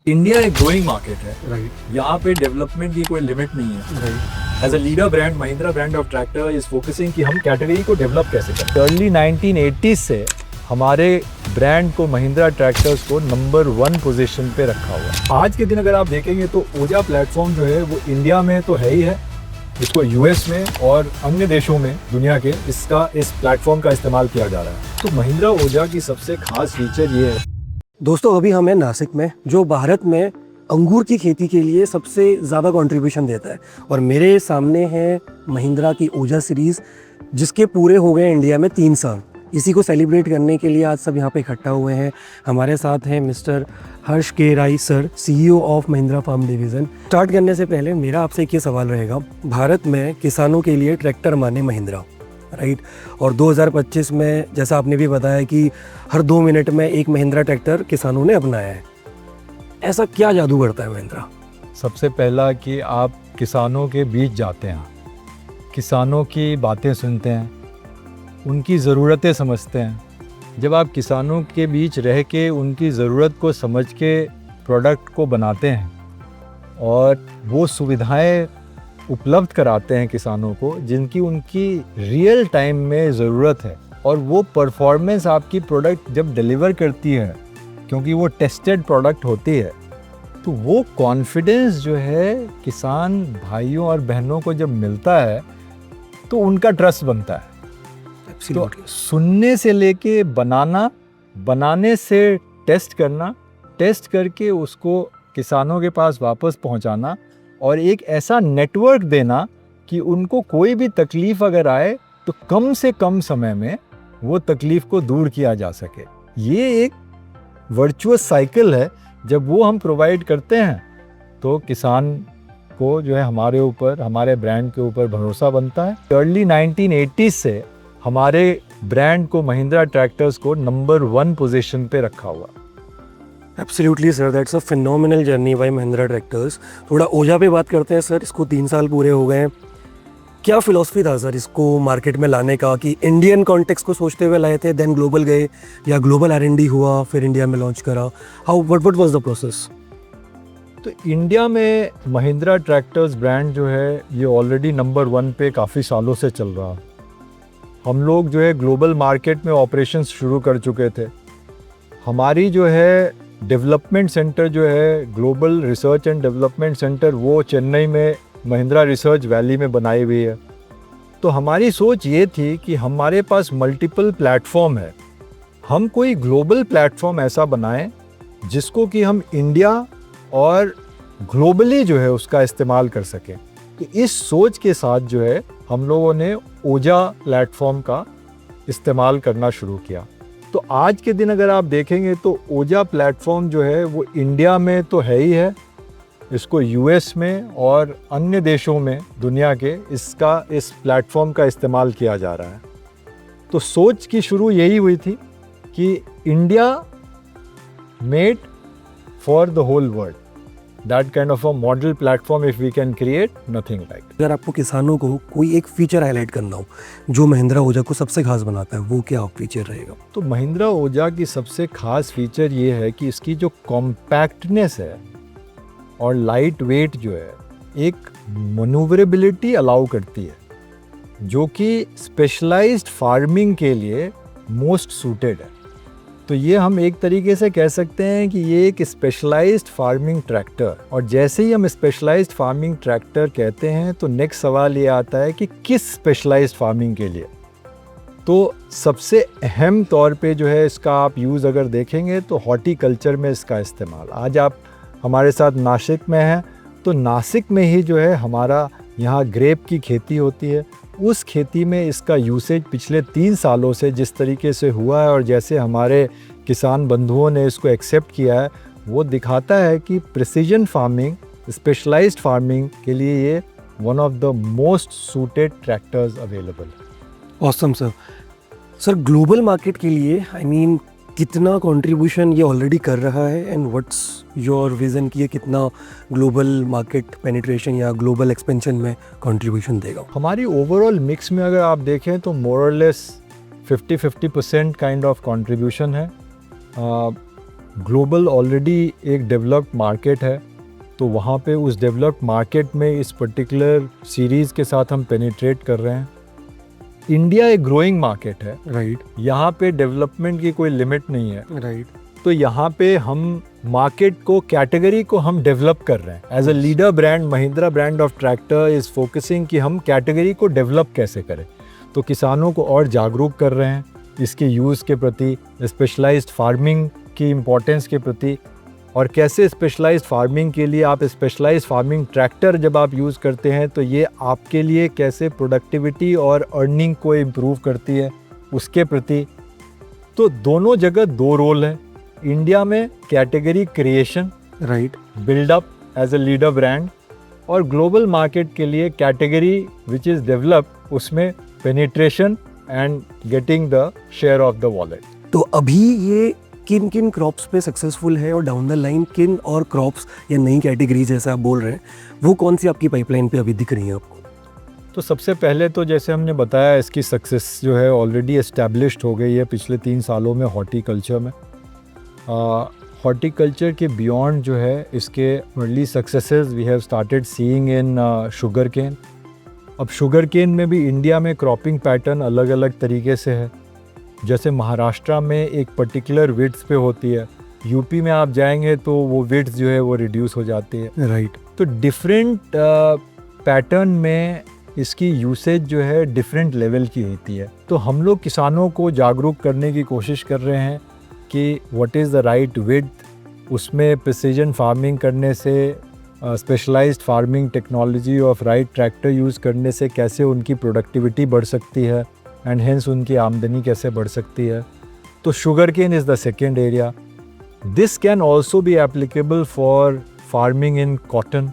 India एक growing market है। Right यहाँ पे डेवलपमेंट की कोई लिमिट नहीं है। Right as a leader brand Mahindra brand of tractor is focusing कि हम कैटेगरी को डेवलप कैसे करें। अर्ली 1980s से हमारे ब्रांड को महिंद्रा ट्रैक्टर्स को नंबर 1 पोजीशन पे रखा हुआ है। आज के दिन अगर आप देखेंगे तो ओजा प्लेटफॉर्म जो है वो इंडिया में तो है ही है, इसको यूएस में और अन्य देशों में दुनिया के इस प्लेटफॉर्म का इस्तेमाल किया जा रहा है। तो महिंद्रा ओजा की सबसे खास फीचर ये है। दोस्तों, अभी हम हैं नासिक में, जो भारत में अंगूर की खेती के लिए सबसे ज़्यादा कंट्रीब्यूशन देता है। और मेरे सामने है महिंद्रा की ओजा सीरीज़, जिसके पूरे हो गए इंडिया में 3 साल। इसी को सेलिब्रेट करने के लिए आज सब यहाँ पे इकट्ठा हुए हैं। हमारे साथ हैं mister Harsh K Rai sir, CEO of Mahindra farm division. Start करने से पहले मेरा आपसे एक ये सवाल रहेगा, भारत में किसानों के लिए ट्रैक्टर माने महिंद्रा, राइट? और 2025 में जैसा आपने भी बताया कि हर 2 मिनट में एक महिंद्रा ट्रैक्टर किसानों ने अपनाया है। ऐसा क्या जादू करता है महिंद्रा? सबसे पहला कि आप किसानों के बीच जाते हैं, किसानों की बातें सुनते हैं, उनकी ज़रूरतें समझते हैं। जब आप किसानों के बीच रह के उनकी ज़रूरत को समझ के प्रोडक्ट को बनाते हैं और वो सुविधाएं उपलब्ध कराते हैं किसानों को जिनकी उनकी रियल टाइम में ज़रूरत है, और वो परफॉर्मेंस आपकी प्रोडक्ट जब डिलीवर करती है, क्योंकि वो टेस्टेड प्रोडक्ट होती है, तो वो कॉन्फिडेंस जो है किसान भाइयों और बहनों को जब मिलता है तो उनका ट्रस्ट बनता है। तो सुनने से लेके बनाना, बनाने से टेस्ट करना, टेस्ट करके उसको किसानों के पास वापस पहुंचाना, और एक ऐसा नेटवर्क देना कि उनको कोई भी तकलीफ़ अगर आए तो कम से कम समय में वो तकलीफ़ को दूर किया जा सके। ये एक वर्चुअस साइकिल है। जब वो हम प्रोवाइड करते हैं तो किसान को जो है हमारे ऊपर, हमारे ब्रांड के ऊपर भरोसा बनता है। अर्ली 1980s से हमारे ब्रांड को महिंद्रा ट्रैक्टर्स को नंबर 1 पोजीशन पे रखा हुआ। Absolutely sir, that's a phenomenal journey by Mahindra tractors. थोड़ा ओजा पे बात करते हैं सर। इसको 3 साल पूरे हो गए हैं। क्या फिलॉसफी था सर इसको मार्केट में लाने का, कि इंडियन कॉन्टेक्स्ट को सोचते हुए लाए थे, देन ग्लोबल गए, या ग्लोबल R&D हुआ फिर इंडिया में लॉन्च करा? How what was the process? तो इंडिया में महिंद्रा ट्रैक्टर्स ब्रांड जो है ये ऑलरेडी नंबर 1 पे काफ़ी सालों से चल रहा है। हम लोग जो है ग्लोबल मार्केट में ऑपरेशंस शुरू कर चुके थे। हमारी जो है डेवलपमेंट सेंटर जो है global research and development centre, वो चेन्नई में महिंद्रा रिसर्च वैली में बनाई हुई है। तो हमारी सोच ये थी कि हमारे पास मल्टीपल प्लेटफॉर्म है, हम कोई ग्लोबल प्लेटफॉर्म ऐसा बनाएं जिसको कि हम इंडिया और ग्लोबली जो है उसका इस्तेमाल कर सकें। तो इस सोच के साथ जो है हम लोगों ने ओजा प्लेटफॉर्म का इस्तेमाल करना शुरू किया। तो आज के दिन अगर आप देखेंगे तो ओजा प्लेटफॉर्म जो है वो इंडिया में तो है ही है, इसको यूएस में और अन्य देशों में दुनिया के इस प्लेटफॉर्म का इस्तेमाल किया जा रहा है। तो सोच की शुरू यही हुई थी कि India made for the whole world, that kind of a model platform if we can create, nothing like. अगर आपको किसानों को कोई एक फीचर हाईलाइट करना हो जो महिंद्रा ओजा को सबसे खास बनाता है, वो क्या फीचर रहेगा? तो महिंद्रा ओजा की सबसे खास फीचर ये है कि इसकी जो कॉम्पैक्टनेस है और लाइट वेट जो है, एक मनूवरेबिलिटी अलाउ करती है, जो कि स्पेशलाइज्ड फार्मिंग के लिए मोस्ट सूटेड है। तो ये हम एक तरीके से कह सकते हैं कि ये एक स्पेशलाइज्ड फार्मिंग ट्रैक्टर। और जैसे ही हम स्पेशलाइज्ड फार्मिंग ट्रैक्टर कहते हैं तो नेक्स्ट सवाल ये आता है कि किस स्पेशलाइज्ड फार्मिंग के लिए। तो सबसे अहम तौर पे जो है इसका आप यूज़ अगर देखेंगे तो हॉर्टिकल्चर में इसका इस्तेमाल। आज आप हमारे साथ नासिक में हैं, तो नासिक में ही जो है हमारा यहाँ ग्रेप की खेती होती है। उस खेती में इसका यूसेज पिछले 3 सालों से जिस तरीके से हुआ है और जैसे हमारे किसान बंधुओं ने इसको एक्सेप्ट किया है, वो दिखाता है कि प्रिसीजन फार्मिंग, स्पेशलाइज्ड फार्मिंग के लिए ये one of the most suited tractors available है। Awesome sir. Sir, global market के लिए कितना कंट्रीब्यूशन ये ऑलरेडी कर रहा है, एंड व्हाट्स योर विजन कि ये कितना ग्लोबल मार्केट पेनिट्रेशन या ग्लोबल एक्सपेंशन में कंट्रीब्यूशन देगा? हमारी ओवरऑल मिक्स में अगर आप देखें तो मोर और लेस 50-50% काइंड ऑफ कंट्रीब्यूशन है। ग्लोबल ऑलरेडी एक डेवलप्ड मार्केट है, तो वहाँ पे उस डेवलप्ड मार्केट में इस पर्टिकुलर सीरीज़ के साथ हम पेनिट्रेट कर रहे हैं। इंडिया एक ग्रोइंग मार्केट है, राइट यहाँ पे डेवलपमेंट की कोई लिमिट नहीं है, राइट तो यहाँ पे हम मार्केट को, कैटेगरी को हम डेवलप कर रहे हैं। As a leader brand, Mahindra brand of tractor is focusing कि हम कैटेगरी को डेवलप कैसे करें। तो किसानों को और जागरूक कर रहे हैं इसके यूज़ के प्रति, स्पेशलाइज्ड फार्मिंग की इम्पोर्टेंस के प्रति, और कैसे स्पेशलाइज्ड फार्मिंग के लिए आप स्पेशलाइज्ड फार्मिंग ट्रैक्टर जब आप यूज़ करते हैं तो ये आपके लिए कैसे प्रोडक्टिविटी और अर्निंग को इम्प्रूव करती है उसके प्रति। तो दोनों जगह दो रोल है। इंडिया में category creation, right buildup as a leader brand, और ग्लोबल मार्केट के लिए कैटेगरी विच इज़ डेवलप, उसमें penetration and getting the share of the wallet. तो अभी ये किन किन क्रॉप्स पे सक्सेसफुल है और डाउन द लाइन किन और क्रॉप्स या नई कैटेगरी जैसे आप बोल रहे हैं वो कौन सी आपकी पाइपलाइन पे अभी दिख रही है आपको? तो सबसे पहले तो जैसे हमने बताया, इसकी सक्सेस जो है ऑलरेडी एस्टैब्लिश्ड हो गई है पिछले 3 सालों में हॉर्टिकल्चर में। हॉर्टिकल्चर के बियॉन्ड जो है इसके early successes we have started seeing in sugar cane. अब शुगर केन में भी इंडिया में क्रॉपिंग पैटर्न अलग अलग तरीके से है। जैसे महाराष्ट्र में एक पर्टिकुलर विड्थ पे होती है, यूपी में आप जाएंगे तो वो विड्थ जो है वो रिड्यूस हो जाती है, राइट तो डिफरेंट पैटर्न में इसकी यूसेज जो है डिफरेंट लेवल की होती है। तो हम लोग किसानों को जागरूक करने की कोशिश कर रहे हैं कि what is the right width, उसमें प्रिसीजन फार्मिंग करने से, specialised farming technology of right tractor use करने से कैसे उनकी प्रोडक्टिविटी बढ़ सकती है एंड हेंस उनकी आमदनी कैसे बढ़ सकती है। तो sugar cane is the second area. This can also be applicable for farming in cotton.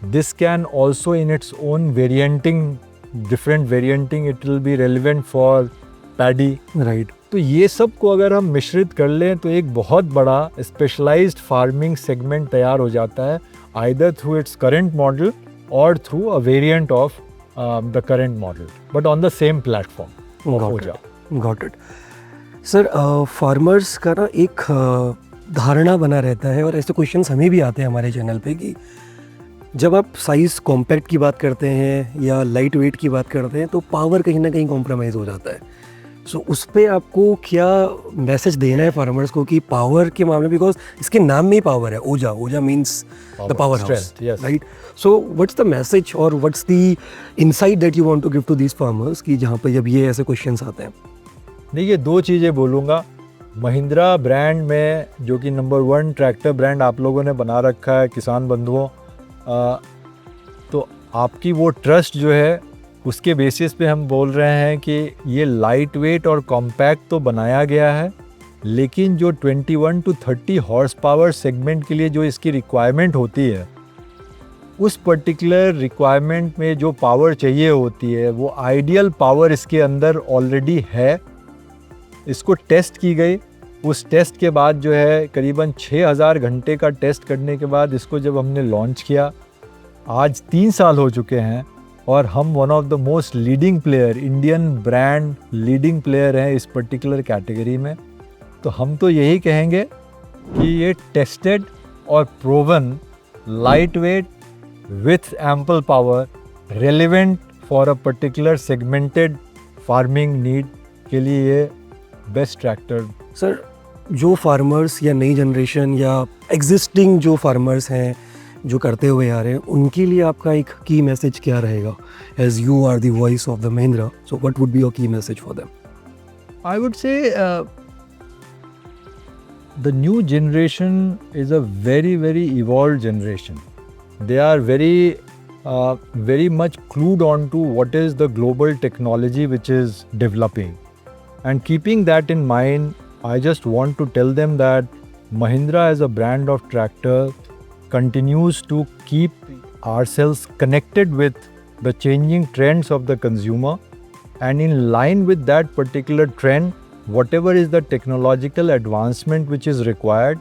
This can also in its own varianting, different varianting, it will be relevant for paddy, right. तो ये सब को अगर हम मिश्रित कर लें तो एक बहुत बड़ा स्पेशलाइज्ड फार्मिंग सेगमेंट तैयार हो जाता है, either through its current model और through a variant of the current model, but on the same platform. Got it sir. Farmers का ना एक धारणा बना रहता है और ऐसे क्वेश्चंस हमें भी आते हैं हमारे चैनल पे कि जब आप साइज़ कॉम्पैक्ट की बात करते हैं या लाइट वेट की बात करते हैं तो पावर कहीं ना कहीं कॉम्प्रोमाइज़ हो जाता है। सो उस पर आपको क्या मैसेज देना है फार्मर्स को कि पावर के मामले, बिकॉज इसके नाम में ही पावर है, Oja, Oja means the power house, right? So what's the message और what's the insight that you want to give to these farmers कि जहाँ पर जब ये ऐसे क्वेश्चंस आते हैं? देखिए, 2 चीज़ें बोलूँगा। महिंद्रा ब्रांड में, जो कि नंबर 1 ट्रैक्टर ब्रांड आप लोगों ने बना रखा है किसान बंधुओं, तो आपकी वो ट्रस्ट जो है उसके बेसिस पे हम बोल रहे हैं कि ये लाइट वेट और कॉम्पैक्ट तो बनाया गया है, लेकिन जो 21 to 30 हॉर्स पावर सेगमेंट के लिए जो इसकी रिक्वायरमेंट होती है, उस पर्टिकुलर रिक्वायरमेंट में जो पावर चाहिए होती है वो आइडियल पावर इसके अंदर ऑलरेडी है। इसको टेस्ट की गई, उस टेस्ट के बाद जो है करीबन 6000 घंटे का टेस्ट करने के बाद इसको जब हमने लॉन्च किया, आज 3 साल हो चुके हैं और हम one of the most leading player, Indian brand leading player हैं इस पर्टिकुलर कैटेगरी में। तो हम तो यही कहेंगे कि ये टेस्टेड और proven, light weight with ample power, relevant for a particular segmented farming need के लिए ये बेस्ट ट्रैक्टर। सर, जो फार्मर्स या नई जनरेशन या एग्जिस्टिंग जो फार्मर्स हैं जो करते हुए आ रहे हैं, उनके लिए आपका एक की मैसेज क्या रहेगा? As you are the voice of the Mahindra, so what would be your key message for them? I would say the new generation is a very, very evolved generation. They are very much clued on to what is the global technology which is developing. And keeping that in mind, I just want to tell them that Mahindra as a brand of tractor continues to keep ourselves connected with the changing trends of the consumer, and in line with that particular trend, whatever is the technological advancement which is required,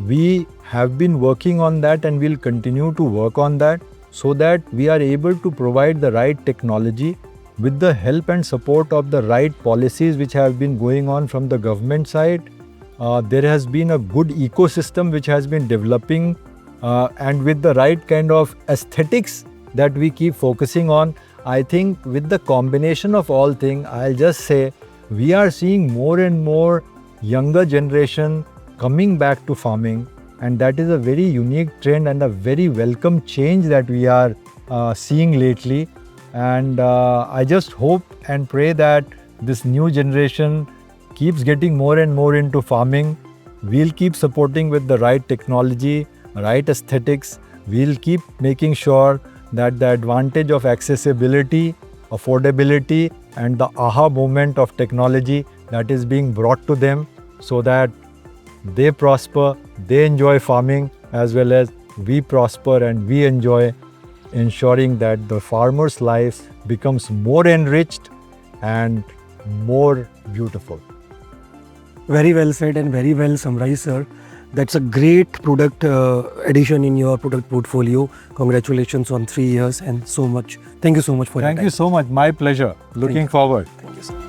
we have been working on that and we'll continue to work on that so that we are able to provide the right technology with the help and support of the right policies which have been going on from the government side, there has been a good ecosystem which has been developing, and with the right kind of aesthetics that we keep focusing on, I think with the combination of all things, I'll just say we are seeing more and more younger generation coming back to farming, and that is a very unique trend and a very welcome change that we are seeing lately. And I just hope and pray that this new generation keeps getting more and more into farming. We'll keep supporting with the right technology, right aesthetics. We'll keep making sure that the advantage of accessibility, affordability, and the aha moment of technology that is being brought to them, so that they prosper, they enjoy farming, as well as we prosper and we enjoy ensuring that the farmer's life becomes more enriched and more beautiful. Very well said and very well summarized, sir. That's a great product addition in your product portfolio. Congratulations on 3 years and so much. Thank you so much for your Thank time. you so much. My pleasure. Looking forward. Thank you, sir.